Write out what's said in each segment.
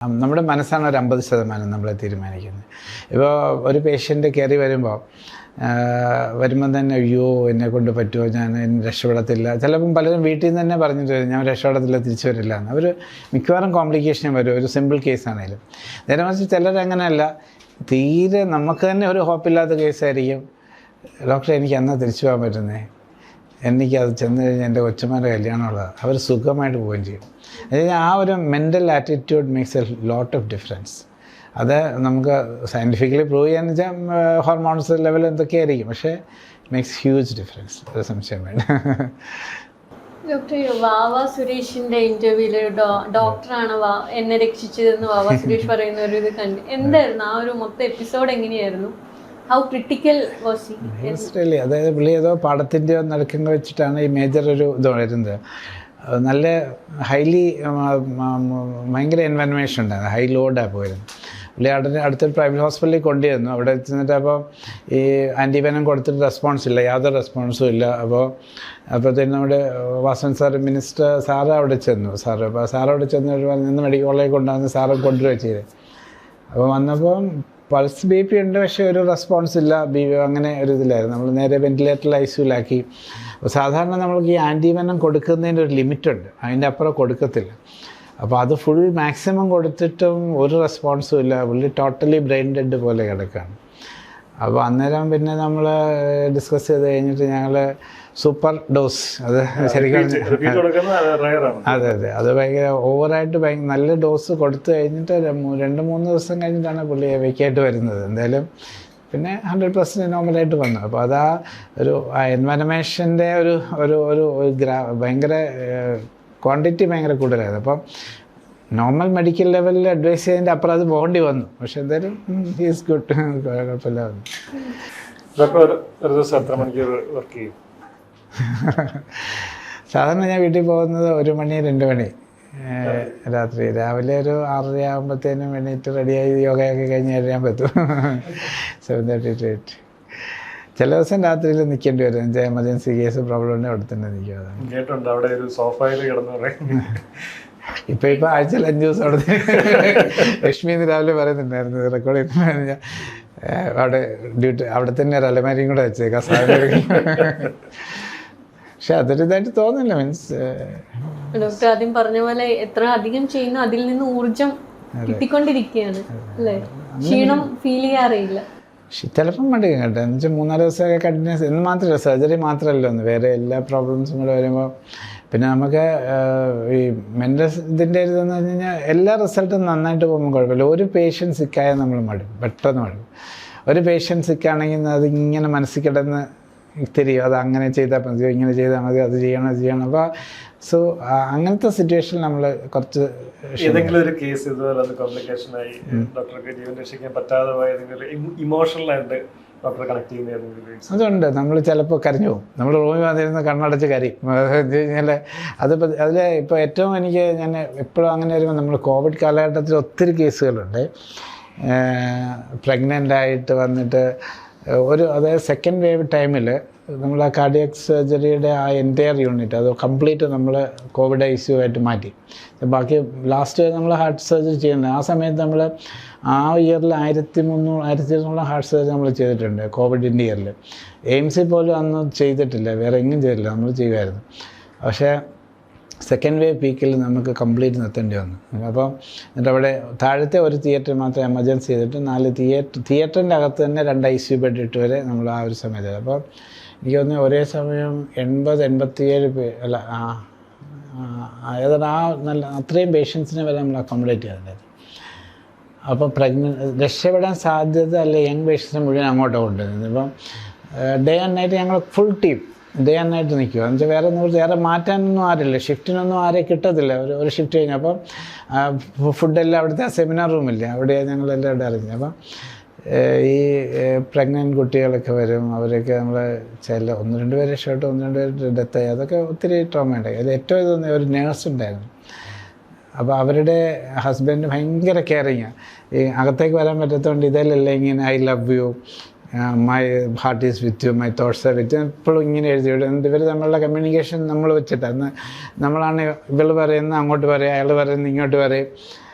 നമ്മുടെ മനസ്സാണ് ഒരു 50% നമ്മളെ തീരുമാനിക്കുന്നത്. ഇപ്പോൾ ഒരു പേഷ്യൻ്റ് കയറി വരുമ്പം തന്നെ അയ്യോ എന്നെക്കൊണ്ട് പറ്റുമോ, ഞാൻ രക്ഷപ്പെടത്തില്ല. ചിലപ്പം പലരും വീട്ടിൽ നിന്ന് തന്നെ പറഞ്ഞിട്ട് വരും ഞാൻ രക്ഷപ്പെടത്തില്ല, തിരിച്ചു വരില്ല എന്ന്. അവർ മിക്കവാറും കോംപ്ലിക്കേഷൻ വരും, ഒരു സിമ്പിൾ കേസാണേലും. നേരെ മറിച്ച് ചിലരങ്ങനെയല്ല, തീരെ നമുക്ക് തന്നെ ഒരു ഹോപ്പില്ലാത്ത കേസായിരിക്കും. ഡോക്ടറെ എനിക്ക് എന്നാ തിരിച്ചു പോകാൻ പറ്റുന്നേ, എനിക്കത് ചെന്ന് കഴിഞ്ഞാൽ എൻ്റെ കൊച്ചുമാരുടെ കല്യാണമുള്ളതാണ്. അവർ സുഖമായിട്ട് പോവുകയും ചെയ്യും. അതായത് ആ ഒരു mental attitude makes a lot of difference. അത് നമുക്ക് സയൻറ്റിഫിക്കലി പ്രൂവ് ചെയ്യാന്ന് വെച്ചാൽ ഹോർമോൺസ് ലെവൽ എന്തൊക്കെയായിരിക്കും, പക്ഷേ മേക്സ് ഹ്യൂജ് ഡിഫറൻസ്, ഒരു സംശയം വേണ്ട. ഡോക്ടർ വാവ സുരേഷിന്റെ ഇന്റർവ്യൂല് ഡോക്ടറാണ് എന്നെ രക്ഷിച്ചതെന്ന് വാവ സുരേഷ് പറയുന്ന ഒരു ഇത് കണ്ട്, എന്തായിരുന്നു ആ ഒരു മൊത്തം എപ്പിസോഡ്, എങ്ങനെയായിരുന്നു? How critical was he? അതായത് പുള്ളി ഏതോ പാടത്തിൻ്റെ നടുക്കങ്ങൾ വെച്ചിട്ടാണ് ഈ മേജർ ഒരു ഇത് വരുന്നത്. നല്ല ഹൈലി ഭയങ്കര എൻവയൺമെൻഷൻ ഉണ്ടായിരുന്നു, ഹൈ ലോഡാണ് പോയിരുന്നു. പുള്ളി അടുത്തൊരു പ്രൈവറ്റ് ഹോസ്പിറ്റലിൽ കൊണ്ടുവന്നു. അവിടെ ചെന്നിട്ട് അപ്പോൾ ഈ ആൻറ്റിബയോട്ടിക് കൊടുത്തിട്ട് റെസ്പോൺസ് ഇല്ല, യാതൊരു റെസ്പോൺസും ഇല്ല. അപ്പോഴത്തേനും നമ്മുടെ വാസവൻ സാറ് മിനിസ്റ്റർ സാറ് അവിടെ ചെന്നു. അപ്പോൾ അവിടെ ചെന്ന് നിന്ന് മെഡിക്കൽ കോളേജിൽ കൊണ്ടുവന്ന് സാറ് കൊണ്ടുവരിക ചെയ്ത്. അപ്പോൾ വന്നപ്പോൾ പൾസ് BP ഉണ്ട്, പക്ഷേ ഒരു റെസ്പോൺസ് ഇല്ല, അങ്ങനെ ഒരു ഇതിലായിരുന്നു. നമ്മൾ നേരെ വെൻറ്റിലേറ്ററിൽ ICUലാക്കി. അപ്പോൾ സാധാരണ നമ്മൾക്ക് ഈ ആൻറ്റിബയോട്ടിക് കൊടുക്കുന്നതിൻ്റെ ഒരു ലിമിറ്റുണ്ട്, അതിൻ്റെ അപ്പുറം കൊടുക്കത്തില്ല. അപ്പോൾ അത് ഫുൾ മാക്സിമം കൊടുത്തിട്ടും ഒരു റെസ്പോൺസും ഇല്ല. പുള്ളി ടോട്ടലി ബ്രെയിൻ ഡെഡ് പോലെ കിടക്കുകയാണ്. അപ്പോൾ അന്നേരം പിന്നെ നമ്മൾ ഡിസ്കസ് ചെയ്ത് കഴിഞ്ഞിട്ട് ഞങ്ങൾ സൂപ്പർ ഡോസ്, അത് ശരിക്കും അതെ അത് ഭയങ്കര ഓവറായിട്ട് നല്ല ഡോസ് കൊടുത്തു കഴിഞ്ഞിട്ട് 2-3 ദിവസം കഴിഞ്ഞിട്ടാണ് പുള്ളി വെക്കായിട്ട് വരുന്നത്. എന്തായാലും പിന്നെ 100% നോർമലായിട്ട് വന്നു. അപ്പോൾ അതാ ഒരു എൻവയൺമെൻറ്റിൻ്റെ ഒരു ഭയങ്കര ക്വാണ്ടിറ്റി ഭയങ്കര കൂടുതലായിരുന്നു. അപ്പം നോർമൽ മെഡിക്കൽ ലെവലിൽ അഡ്വൈസ് ചെയ്തതിൻ്റെ അപ്പുറം അത് പോകേണ്ടി വന്നു. പക്ഷെ എന്തായാലും ഹീസ് ഗുഡ്, കുഴപ്പമില്ല വന്നു. സാധാരണ ഞാൻ വീട്ടിൽ പോകുന്നത് 1 മണി 2 മണി രാത്രി. രാവിലെ ഒരു 6:30 ആകുമ്പോഴത്തേനും എണീറ്റ് റെഡിയായി യോഗയൊക്കെ കഴിഞ്ഞ് കഴിയാൻ പറ്റും. 7:30 to 8. ചില ദിവസം രാത്രിയിൽ നിൽക്കേണ്ടി വരും, എമർജൻസി കേസ് പ്രോബ്ലം ഉണ്ടെങ്കിൽ അവിടെ തന്നെ നിൽക്കും. ഇപ്പം ആഴ്ചയിൽ 5 ദിവസം അവിടെ ലക്ഷ്മി എന്ന് രാവിലെ പറയുന്നുണ്ടായിരുന്നു, റെക്കോർഡ് ചെയ്യുന്ന അവിടെ ഡ്യൂട്ടി അവിടെ തന്നെ ഒരു അലമാരിയും കൂടെ വെച്ചേക്കാം സാധനം. പക്ഷെ അതൊരു ഇതായിട്ട് തോന്നില്ല. മീൻസ് ഡോക്ടർ ആദ്യം പറഞ്ഞ പോലെ എത്ര അധികം ചെയ്യുന്നു അതിൽ നിന്ന് ഊർജം കിട്ടിക്കൊണ്ടിരിക്കുകയാണ് അല്ലേ, ക്ഷീണം ഫീൽ ചെയ്യാറില്ല. ചിലപ്പം മടിക്കും കേട്ടോ. എന്ന് വെച്ചാൽ 3-4 ദിവസമൊക്കെ കണ്ടിന്യൂസ്. എന്ന് മാത്രമല്ല, സർജറി മാത്രമല്ല ഒന്ന്, വേറെ എല്ലാ പ്രോബ്ലംസും കൂടെ വരുമ്പോൾ പിന്നെ നമുക്ക് ഈ മെൻ്റൽ ഇതിൻ്റെ ഇതെന്ന് വെച്ച് കഴിഞ്ഞാൽ എല്ലാ റിസൾട്ടും നന്നായിട്ട് പോകുമ്പോൾ കുഴപ്പമില്ല. ഒരു പേഷ്യൻ്റ് സിക്കായാൽ നമ്മൾ മടുക്കും, പെട്ടെന്ന് മടുക്കും. ഒരു പേഷ്യൻ്റ് സിക്കാണെങ്കിൽ അതിങ്ങനെ മനസ്സിൽ കിടന്ന് തിരിയും, അത് അങ്ങനെ ചെയ്താൽ മതി, ഇങ്ങനെ ചെയ്താൽ മതി, അത് ചെയ്യണം. അപ്പോൾ സോ അങ്ങനത്തെ സിറ്റുവേഷനിൽ നമ്മൾ കുറച്ച് ഏതെങ്കിലും ഒരു കേസ് ഇതുപോലെ കോംപ്ലിക്കേഷനായി ഡോക്ടർക്ക് ജീവൻ രക്ഷിക്കാൻ പറ്റാതെ പോയതെങ്കിലും ഇമോഷണലായിട്ട് ഡോക്ടറെ കണക്ട് ചെയ്യുന്ന അതുണ്ട്. നമ്മൾ ചിലപ്പോൾ കരഞ്ഞു പോകും, നമ്മൾ റൂമിൽ വന്നിരുന്ന് കണ്ണടച്ച് കരയും. കഴിഞ്ഞാൽ അതിൽ ഇപ്പോൾ ഏറ്റവും ഞാൻ എപ്പോഴും അങ്ങനെ വരുമ്പോൾ നമ്മൾ കോവിഡ് കാലഘട്ടത്തിൽ ഒത്തിരി കേസുകളുണ്ട്. പ്രഗ്നൻ്റ് ആയിട്ട് വന്നിട്ട് അതായത് സെക്കൻഡ് വേവ് ടൈമിൽ നമ്മൾ ആ കാർഡിയാക് സർജറിയുടെ ആ എൻറ്റയർ യൂണിറ്റ് അത് കംപ്ലീറ്റ് നമ്മൾ കോവിഡ് ICU ആയിട്ട് മാറ്റി. ബാക്കി ലാസ്റ്റ് നമ്മൾ ഹാർട്ട് സർജറി ചെയ്യുന്നത്. ആ സമയത്ത് നമ്മൾ ആ ഇയറിൽ 1300 ഹാർട്ട് സർജറി നമ്മൾ ചെയ്തിട്ടുണ്ട് കോവിഡിൻ്റെ ഇയറിൽ. എയിംസിൽ പോലും അന്ന് ചെയ്തിട്ടില്ല, വേറെ എങ്ങും ചെയ്തിട്ടില്ല, നമ്മൾ ചെയ്യുമായിരുന്നു. പക്ഷേ സെക്കൻഡ് വേവ് പീക്കിൽ നമുക്ക് കംപ്ലീറ്റ് നിർത്തേണ്ടി വന്നു. അപ്പോൾ എന്നിട്ട് അവിടെ താഴത്തെ ഒരു തിയേറ്റർ മാത്രം എമർജൻസി ചെയ്തിട്ട് 4 തിയേറ്ററിൻ്റെ അകത്ത് തന്നെ 2 ICU ബെഡ് ഇട്ട് വരെ നമ്മൾ ആ ഒരു സമയത്ത്. അപ്പോൾ എനിക്ക് തോന്നുന്നു ഒരേ സമയം 87 അല്ല ഏതാണ്ട് അത്രയും പേഷ്യൻസിനെ വരെ നമ്മൾ അക്കോമഡേറ്റ് ചെയ്തിട്ടുണ്ടായിരുന്നു. അപ്പോൾ രക്ഷപ്പെടാൻ സാധ്യത അല്ല യങ് പേഷ്യൻസിനെ മുഴുവൻ അങ്ങോട്ട് കൊണ്ടുവരുന്നത്. ഇപ്പം ഡേ ആൻഡ് നൈറ്റ് ഞങ്ങൾ full team day and night നിൽക്കുക. എന്ന് വെച്ചാൽ വേറെ മാറ്റാനൊന്നും ആരില്ല, ഷിഫ്റ്റിനൊന്നും ആരെയും കിട്ടത്തില്ല. ഒരു ഷിഫ്റ്റ് കഴിഞ്ഞപ്പോൾ ഫുഡെല്ലാം അവിടുത്തെ ആ സെമിനാർ റൂമില്ലേ, അവിടെ ഞങ്ങളെല്ലാം ഇവിടെ അറിഞ്ഞു. അപ്പം ഈ പ്രഗ്നൻറ്റ് കുട്ടികളൊക്കെ വരും, അവരൊക്കെ നമ്മൾ 1-2 പേര് രക്ഷപ്പെട്ടു, 1-2 പേര് ഡെത്തായി. അതൊക്കെ ഒത്തിരി ട്രോമ ഉണ്ടായി. അതിൽ ഏറ്റവും ഇതൊന്നും ഒരു നേഴ്സ് ഉണ്ടായിരുന്നു. അപ്പോൾ അവരുടെ ഹസ്ബൻഡ് ഭയങ്കര കെയറിങ്ങാണ്. ഈ അകത്തേക്ക് വരാൻ പറ്റാത്തതുകൊണ്ട് ഇതല്ല ഇങ്ങനെ I love you, my heart is with you, my thoughts are with you, എപ്പോഴും ഇങ്ങനെ എഴുതി വിടും. ഇവർ തമ്മിലുള്ള കമ്മ്യൂണിക്കേഷൻ നമ്മൾ വെച്ചിട്ടാണ്. നമ്മളാണ് ഇവൾ പറയുന്നത് അങ്ങോട്ട് പറയും, അയാൾ പറയുന്നത് ഇങ്ങോട്ട് പറയും.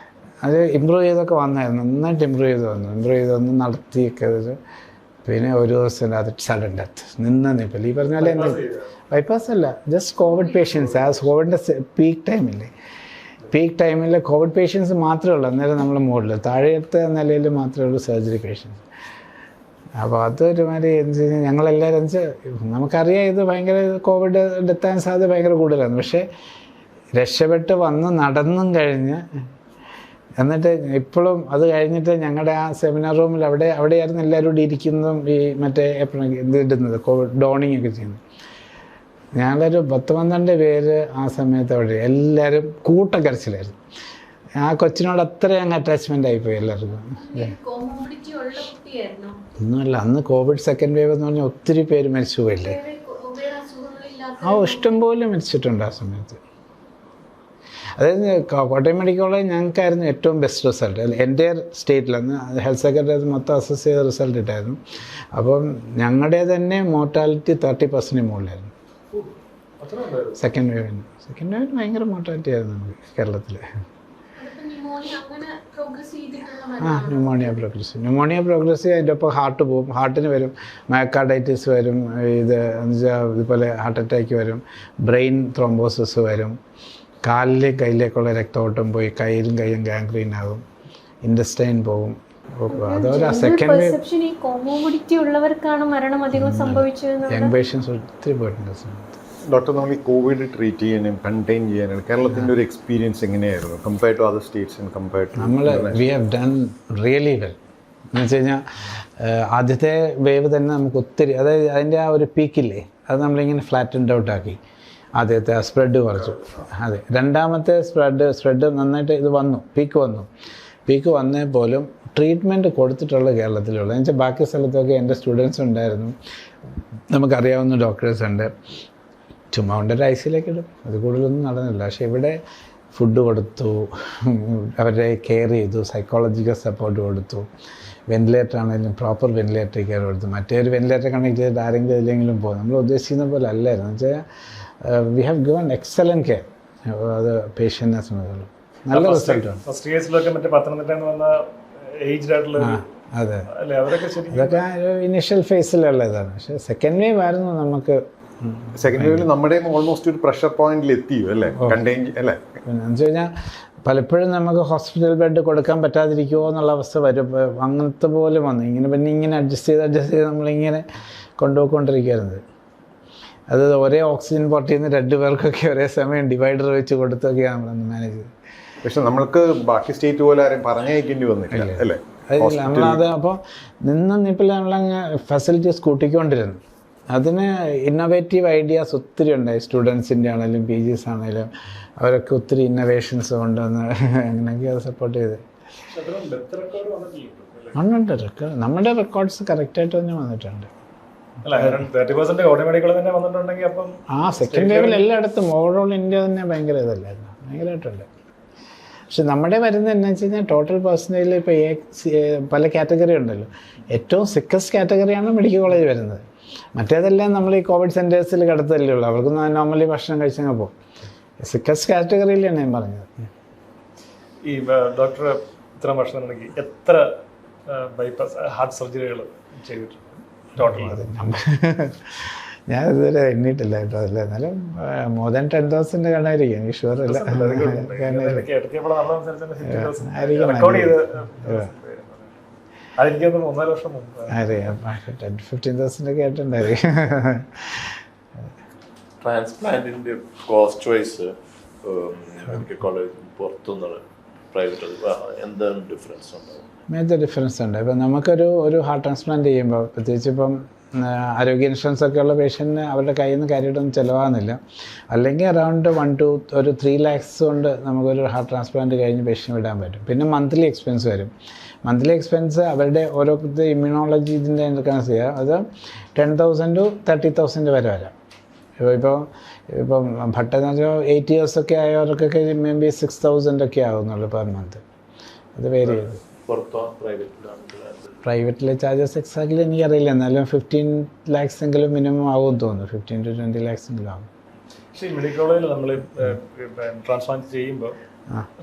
അത് ഇമ്പ്രൂവ് ചെയ്തൊക്കെ വന്നായിരുന്നു, നന്നായിട്ട് ഇമ്പ്രൂവ് ചെയ്ത് വന്ന് നടത്തിയൊക്കെ അത്. പിന്നെ ഒരു ദിവസം അത് സഡൻ ഡെത്ത് നിന്ന നിപ്പിൽ ഈ പറഞ്ഞ പോലെ എന്ത് ബൈപ്പാസ് അല്ല, ജസ്റ്റ് കോവിഡ് പേഷ്യൻസ്. ആ കോവിഡിൻ്റെ പീക്ക് ടൈമിൽ കോവിഡ് പേഷ്യൻസ് മാത്രമേ ഉള്ളൂ അന്നേരം നമ്മൾ മുകളിൽ, താഴത്തെ നിലയിൽ മാത്രമേ ഉള്ളൂ സർജറി പേഷ്യൻസ്. അപ്പോൾ അതൊരുമാതിരി എന്ന് വെച്ച് കഴിഞ്ഞാൽ ഞങ്ങളെല്ലാവരും നമുക്കറിയാം ഇത് ഭയങ്കര കോവിഡ് ഡെത്താൻ സാധ്യത ഭയങ്കര കൂടുതലാണ്. പക്ഷേ രക്ഷപ്പെട്ട് വന്ന് നടന്നും കഴിഞ്ഞ് എന്നിട്ട് ഇപ്പോഴും അത് കഴിഞ്ഞിട്ട് ഞങ്ങളുടെ ആ സെമിനാർ റൂമിൽ അവിടെയായിരുന്നു എല്ലാവരും കൂടി ഇരിക്കുന്നതും ഈ മറ്റേ ഇത് ഇടുന്നത് കോവിഡ് ഡോണിങ് ഒക്കെ ചെയ്യുന്നത്. ഞങ്ങളൊരു 10-12 പേര് ആ സമയത്ത് അവിടെ എല്ലാവരും കൂട്ടക്കരച്ചിലായിരുന്നു. ആ കൊച്ചിനോട് അത്രയും അങ്ങ് അറ്റാച്ച്മെൻ്റ് ആയിപ്പോയി എല്ലാവർക്കും. ഒന്നുമല്ല, അന്ന് കോവിഡ് സെക്കൻഡ് വേവ് എന്ന് പറഞ്ഞാൽ ഒത്തിരി പേര് മരിച്ചു പോയില്ലേ. ഇഷ്ടംപോലെ മരിച്ചിട്ടുണ്ട് ആ സമയത്ത്. അതായത് കോട്ടയം മെഡിക്കൽ കോളേജ് ഞങ്ങൾക്കായിരുന്നു ഏറ്റവും ബെസ്റ്റ് റിസൾട്ട് എൻ്റെ സ്റ്റേറ്റിൽ. അന്ന് ഹെൽത്ത് സെക്രട്ടറി മൊത്തം അസസ് ചെയ്ത റിസൾട്ട് ഇട്ടായിരുന്നു. അപ്പം ഞങ്ങളുടെ തന്നെ മോർട്ടാലിറ്റി 30% മുകളിലായിരുന്നു സെക്കൻഡ് വേവിന് ഭയങ്കര മോർട്ടാലിറ്റി ആയിരുന്നു നമുക്ക് കേരളത്തിൽ. ന്യൂമോണിയ പ്രോഗ്രസീവ് അതിൻ്റെ ഒപ്പം ഹാർട്ട് പോകും, ഹാർട്ടിന് വരും, മയോകാർഡൈറ്റിസ് വരും, ഇതുപോലെ ഹാർട്ട് അറ്റാക്ക് വരും, ബ്രെയിൻ ത്രോംബോസിസ് വരും, കയ്യിലേക്കുള്ള രക്തോട്ടം പോയി കയ്യും ഗാംഗ്രീൻ ആകും, ഇൻഡസ്റ്റൈൻ പോകും. അതൊരു സെക്കൻഡ് യങ് പേഷ്യൻസ് ഒത്തിരി പോയിട്ടുണ്ട്. ഡോക്ടർ, നമ്മൾ ഈ കോവിഡ് ട്രീറ്റ് ചെയ്യാനും കണ്ടെയ്ൻ ചെയ്യാനും കേരളത്തിൻ്റെ ഒരു എക്സ്പീരിയൻസ് എങ്ങനെയായിരുന്നു compare to other states and compare to? We have done really well. എന്ന് വെച്ച് കഴിഞ്ഞാൽ ആദ്യത്തെ വേവ് തന്നെ നമുക്ക് ഒത്തിരി, അതായത് അതിൻ്റെ ആ ഒരു പീക്കില്ലേ അത് നമ്മളിങ്ങനെ ഫ്ലാറ്റൻഡ് ഔട്ട് ആക്കി. ആദ്യത്തെ ആ സ്പ്രെഡ് കുറച്ചു. അതെ, രണ്ടാമത്തെ സ്പ്രെഡ് നന്നായിട്ട് ഇത് വന്നു, പീക്ക് വന്നേ പോലും ട്രീറ്റ്മെൻറ്റ് കൊടുത്തിട്ടുള്ള കേരളത്തിലുള്ള. എന്ന് വെച്ചാൽ ബാക്കി സ്ഥലത്തൊക്കെ എൻ്റെ സ്റ്റുഡൻസ് ഉണ്ടായിരുന്നു, നമുക്കറിയാവുന്ന ഡോക്ടേഴ്സ് ഉണ്ട്, ചുമ്മാ കൊണ്ടൊരു ഐസിയിലേക്ക് ഇടും, അത് കൂടുതലൊന്നും നടന്നില്ല. പക്ഷേ ഇവിടെ ഫുഡ് കൊടുത്തു, അവരെ കെയർ ചെയ്തു, സൈക്കോളജിക്കൽ സപ്പോർട്ട് കൊടുത്തു, വെന്റിലേറ്റർ ആണെങ്കിലും പ്രോപ്പർ വെന്റിലേറ്റർ കെയർ കൊടുത്തു. മറ്റേ ഒരു വെന്റിലേറ്റർ കണക്ട് ചെയ്തിട്ട് ആരെങ്കിലും ഇതിലെങ്കിലും പോകും. നമ്മൾ ഉദ്ദേശിക്കുന്ന പോലെ അല്ലായിരുന്നു. എന്ന് വെച്ചാൽ we have given excellent care അത് പേഷ്യൻറ്റിനെ സംബന്ധിച്ചുള്ള നല്ല റിസൾട്ടാണ്. അതെ, അതൊക്കെ ഇനിഷ്യൽ ഫേസിലുള്ള ഇതാണ്. പക്ഷേ സെക്കൻഡ് വേവ് ആയിരുന്നു നമുക്ക്. സെക്കൻഡ് വേവിൽ നമ്മുടെ ഓൾമോസ്റ്റ് ഒരു പ്രഷർ പോയിന്റിൽ എത്തിയോ അല്ലേ, കണ്ടെയ്ൻ അല്ലേ? എന്ന് വെച്ച് കഴിഞ്ഞാൽ പലപ്പോഴും നമുക്ക് ഹോസ്പിറ്റൽ ബെഡ് കൊടുക്കാൻ പറ്റാതിരിക്കുമോ എന്നുള്ള അവസ്ഥ വരും. അങ്ങനത്തെ പോലെ വന്നു. ഇങ്ങനെ അഡ്ജസ്റ്റ് ചെയ്ത് നമ്മളിങ്ങനെ കൊണ്ടുപോയിക്കൊണ്ടിരിക്കുന്നത്. അത് ഒരേ ഓക്സിജൻ പോർട്ടിൽ നിന്ന് 2 പേർക്കൊക്കെ ഒരേ സമയം ഡിവൈഡർ വെച്ച് കൊടുത്തൊക്കെയാണ് നമ്മളൊന്ന് മാനേജ് ചെയ്തത്. പക്ഷെ നമ്മൾക്ക് ബാക്കി സ്റ്റേറ്റ് പോലെ ആരെയും പറഞ്ഞയക്കേണ്ടി വന്നില്ല അല്ലേ? അതില്ല, നമ്മളത് അപ്പോൾ നിപ്പിൽ നമ്മളങ്ങ് ഫെസിലിറ്റീസ് കൂട്ടിക്കൊണ്ടിരുന്നു. അതിന് ഇന്നോവേറ്റീവ് ഐഡിയാസ് ഒത്തിരി ഉണ്ടായി. സ്റ്റുഡൻസിൻ്റെ ആണെങ്കിലും PGs ആണെങ്കിലും അവരൊക്കെ ഒത്തിരി ഇന്നോവേഷൻസ് കൊണ്ടുവന്ന് അങ്ങനെയൊക്കെ അത് സപ്പോർട്ട് ചെയ്ത് ഉണ്ട്. നമ്മുടെ റെക്കോർഡ്സ് കറക്റ്റായിട്ട് തന്നെ വന്നിട്ടുണ്ട്. സെക്കൻഡ് വേവിൽ എല്ലായിടത്തും ഓവറോൾ ഇന്ത്യ തന്നെ ഭയങ്കര ഇതല്ലായിരുന്നു, ഭയങ്കരമായിട്ടുണ്ട്. പക്ഷെ നമ്മുടെ വരുന്നത് എന്താ വെച്ച് കഴിഞ്ഞാൽ ടോട്ടൽ പേഴ്സൻറ്റേജിൽ ഇപ്പോൾ പല കാറ്റഗറി ഉണ്ടല്ലോ. ഏറ്റവും സിക്കസ്റ്റ് കാറ്റഗറിയാണ് മെഡിക്കൽ കോളേജ് വരുന്നത്. മറ്റേതെല്ലാം നമ്മൾ ഈ കോവിഡ് സെൻറ്റേഴ്സിൽ കിടത്തല്ലേ ഉള്ളൂ, അവർക്ക് നോർമലി ഭക്ഷണം കഴിച്ചങ്ങ് പോകും. സിക്കസ്റ്റ് കാറ്റഗറിയിലാണ് ഞാൻ പറഞ്ഞത്. ഈ ഡോക്ടർ ഇത്ര വർഷത്തിനിടയ്ക്ക് എത്ര ബൈപ്പാസ് ഹാർട്ട് സർജറികൾ ചെയ്തിട്ടുണ്ട് ടോട്ടൽ? ഞാൻ ഇതുവരെ എണ്ണിയിട്ടില്ല കേട്ടോ. അതിൽ എന്നാലും മോർ ദാൻ 10,000 കാണാതിരിക്കും, എനിക്ക് ഷുവർ അല്ല. അതെനിക്ക് 1.5 വർഷം മുമ്പ് അറിയാം, 10,000-15,000 ഒക്കെ ആയിട്ടുണ്ടായിരിക്കും. ട്രാൻസ്പ്ലാന്റിന്റെ കോസ്റ്റ് വൈസ് മെഡിക്കൽ കോളേജ് പുറത്തുനിന്നുള്ള പ്രൈവറ്റ് എന്താണ് ഡിഫറൻസ് ഉണ്ടാവും? മേജർ ഡിഫറൻസ് ഉണ്ട്. ഇപ്പം നമുക്കൊരു ഹാർട്ട് ട്രാൻസ്പ്ലാന്റ് ചെയ്യുമ്പോൾ പ്രത്യേകിച്ച് ഇപ്പം ആരോഗ്യ ഇൻഷുറൻസ് ഒക്കെ ഉള്ള പേഷ്യൻറ്റിന് അവരുടെ കയ്യിൽ നിന്ന് കാര്യമായിട്ടൊന്നും ചിലവാകുന്നില്ല. അല്ലെങ്കിൽ അറൗണ്ട് 3 lakhs കൊണ്ട് നമുക്കൊരു ഹാർട്ട് ട്രാൻസ്പ്ലാന്റ് കഴിഞ്ഞ് പേഷ്യൻ വിടാൻ പറ്റും. പിന്നെ മന്ത്ലി എക്സ്പെൻസ് വരും. മന്ത്ലി എക്സ്പെൻസ് അവരുടെ ഓരോ ഇമ്മ്യൂണോളജി ഇതിൻ്റെ എടുക്കാൻ ചെയ്യുക, അത് 10,000 to 30,000 വരെ വരാം. ഇപ്പം ഭട്ടെന്ന് വെച്ചാൽ 8 years ഒക്കെ ആയവർക്കൊക്കെ മേ ബി 6,000 ഒക്കെ ആകുന്നുള്ളൂ പെർ മന്ത്. അത് വേരി ചെയ്തു. പ്രൈവറ്റിലെ ചാർജസ് എക്സാക്ട്ലി എനിക്കറിയില്ല, എന്നാലും 15 lakhs എങ്കിലും മിനിമം ആകുമെന്ന് തോന്നുന്നു. 15 to 20 lakhs എങ്കിലും ആകും. പക്ഷേ ഈ മെഡിക്കൽ കോളേജിൽ നമ്മൾ ട്രാൻസ്പ്ലാന്റ് ചെയ്യുമ്പോൾ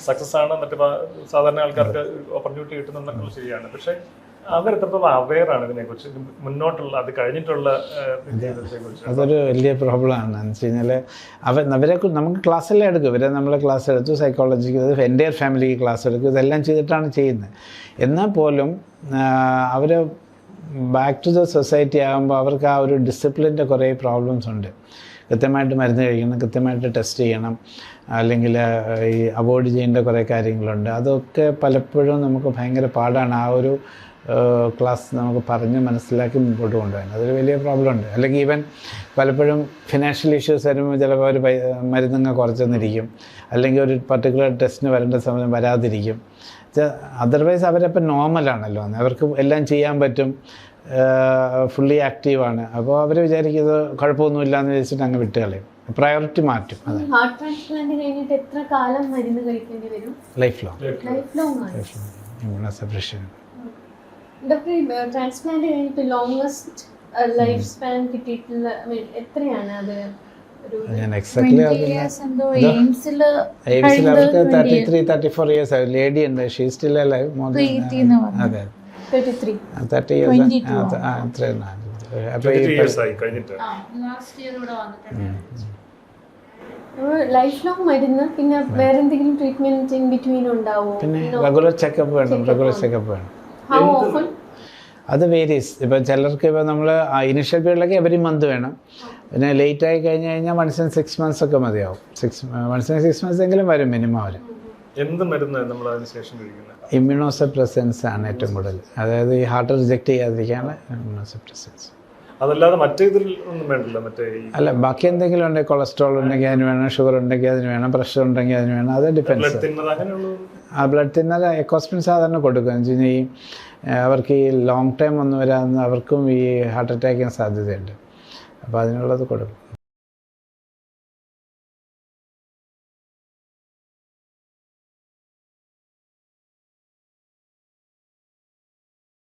സക്സസ് ആണ്, മറ്റേ സാധാരണ ആൾക്കാർക്ക് ഓപ്പർച്യൂണിറ്റി കിട്ടുന്നുണ്ടെങ്കിൽ ശരിയാണ്. പക്ഷെ അവരെത്രത്തോളം അവെയർ ആണ് ഇതിനെക്കുറിച്ച്, മുന്നോട്ടുള്ള അത് കഴിഞ്ഞിട്ടുള്ള ജീവിതത്തെക്കുറിച്ച്? അതൊരു വലിയ പ്രോബ്ലമാണ്. എന്ന് വെച്ച് കഴിഞ്ഞാൽ അവരെ നമുക്ക് ക്ലാസ്സെല്ലാം എടുക്കും. ഇവരെ നമ്മൾ ക്ലാസ് എടുത്തു, സൈക്കോളജിക്ക് എൻ്റെ ഫാമിലിക്ക് ക്ലാസ് എടുക്കും, ഇതെല്ലാം ചെയ്തിട്ടാണ് ചെയ്യുന്നത്. എന്നാൽ പോലും അവർ ബാക്ക് ടു ദ സൊസൈറ്റി ആകുമ്പോൾ അവർക്ക് ആ ഒരു ഡിസിപ്ലിൻ്റെ കുറേ പ്രോബ്ലംസ് ഉണ്ട്. കൃത്യമായിട്ട് മരുന്ന് കഴിക്കണം, കൃത്യമായിട്ട് ടെസ്റ്റ് ചെയ്യണം, അല്ലെങ്കിൽ ഈ അവോയ്ഡ് ചെയ്യേണ്ട കുറേ കാര്യങ്ങളുണ്ട്. അതൊക്കെ പലപ്പോഴും നമുക്ക് ഭയങ്കര പാടാണ് ആ ഒരു ക്ലാസ് നമുക്ക് പറഞ്ഞ് മനസ്സിലാക്കി മുമ്പോട്ട് കൊണ്ടുപോകാൻ. അതൊരു വലിയ പ്രോബ്ലം ഉണ്ട്. അല്ലെങ്കിൽ ഈവൻ പലപ്പോഴും ഫിനാൻഷ്യൽ ഇഷ്യൂസ് വരുമ്പോൾ ചിലപ്പോൾ അവർ മരുന്നങ്ങ് കുറച്ചെന്നിരിക്കും, അല്ലെങ്കിൽ ഒരു പർട്ടിക്കുലർ ടെസ്റ്റിന് വരേണ്ട സമയം വരാതിരിക്കും. അതർവൈസ് അവരപ്പം നോർമലാണല്ലോ, അവർക്ക് എല്ലാം ചെയ്യാൻ പറ്റും, ഫുള്ളി ആക്റ്റീവാണ്. അപ്പോൾ അവർ വിചാരിക്കുന്നത് കുഴപ്പമൊന്നുമില്ല എന്ന് വിചാരിച്ചിട്ട് അങ്ങ് വിട്ട് കളയും, പ്രയോറിറ്റി മാറ്റും. അതെ, ഹാർട്ട് ട്രാൻസ്പ്ലാന്റ് കഴിഞ്ഞിട്ട് എത്ര കാലം മരുന്ന് കഴിക്കേണ്ടി വരും? ലൈഫ് ലോങ് ആണ്. ഇമ്മ്യൂണോസപ്രഷൻ. ഡോക്ടർ, ട്രാൻസ്പ്ലാന്റ് കഴിഞ്ഞിട്ട് ലോങ്സ്റ്റ് ലൈഫ് സ്പാൻ കിട്ടിയിട്ടുള്ള എത്രയാണ് അത്? ഞാൻ എക്സാക്ട്ലി എയിംസിൽ അവർക്ക് 33-34 ഇയേഴ്സ് ആയി. ലേഡി ഉണ്ട്, ഷീ സ്റ്റിൽ അലൈവ്. അതെ, 33 30 ഇയേഴ്സ്. അത്രയാണ്. ലൈഫ് ലോങ് മരുന്ന്, പിന്നെ വേറെ എന്തെങ്കിലും ട്രീറ്റ്മെന്റ് ഇൻ ബിറ്റ്വീൻ ഉണ്ടാവോ? പിന്നെ റെഗുലർ ചെക്കപ്പ് വേണം. How often? അത് വേരീസ്. ഇപ്പോൾ ചിലർക്ക് ഇപ്പോൾ നമ്മൾ ഇനിഷ്യൽ പീരീഡിലൊക്കെ എവരി മന്ത് വേണം. പിന്നെ ലേറ്റ് ആയി കഴിഞ്ഞാൽ വൺസ് 6 months ഒക്കെ മതിയാവും. വൺസ് 6 months എങ്കിലും വരും മിനിമം. അവർ എന്ത് മരുന്ന് നമ്മൾ അതിന് ശേഷം കഴിക്കുന്നത്? ഇമ്മ്യൂണോസപ്രസൻസ് ആണ് ഏറ്റവും കൂടുതൽ. അതായത് ഈ ഹാർട്ട് റിജക്റ്റ് ചെയ്യാതിരിക്കാനുള്ള ഇമ്മ്യൂണോസപ്രസൻസ്. അതല്ലാതെ മറ്റേ ഇതിൽ ഒന്നും വേണ്ടില്ല. മറ്റേ അല്ല, ബാക്കി എന്തെങ്കിലും ഉണ്ടെങ്കിൽ കൊളസ്ട്രോൾ ഉണ്ടെങ്കിൽ അതിന് വേണം, ഷുഗർ ഉണ്ടെങ്കിൽ അതിന് വേണം, പ്രഷർ ഉണ്ടെങ്കിൽ അതിന് വേണം. അത് ഡിപ്പെൻസ്. ആ ബ്ലഡ് തിന്നർ എക്കോസ്പിൻ സാധാരണ കൊടുക്കുക. എന്ന് വെച്ച് കഴിഞ്ഞാൽ അവർക്ക് ഈ ലോങ് ടൈം ഒന്നും വരാതെ അവർക്കും ഈ ഹാർട്ട് അറ്റാക്കിന് സാധ്യതയുണ്ട്. അപ്പോൾ അതിനുള്ളത് കൊടുക്കും.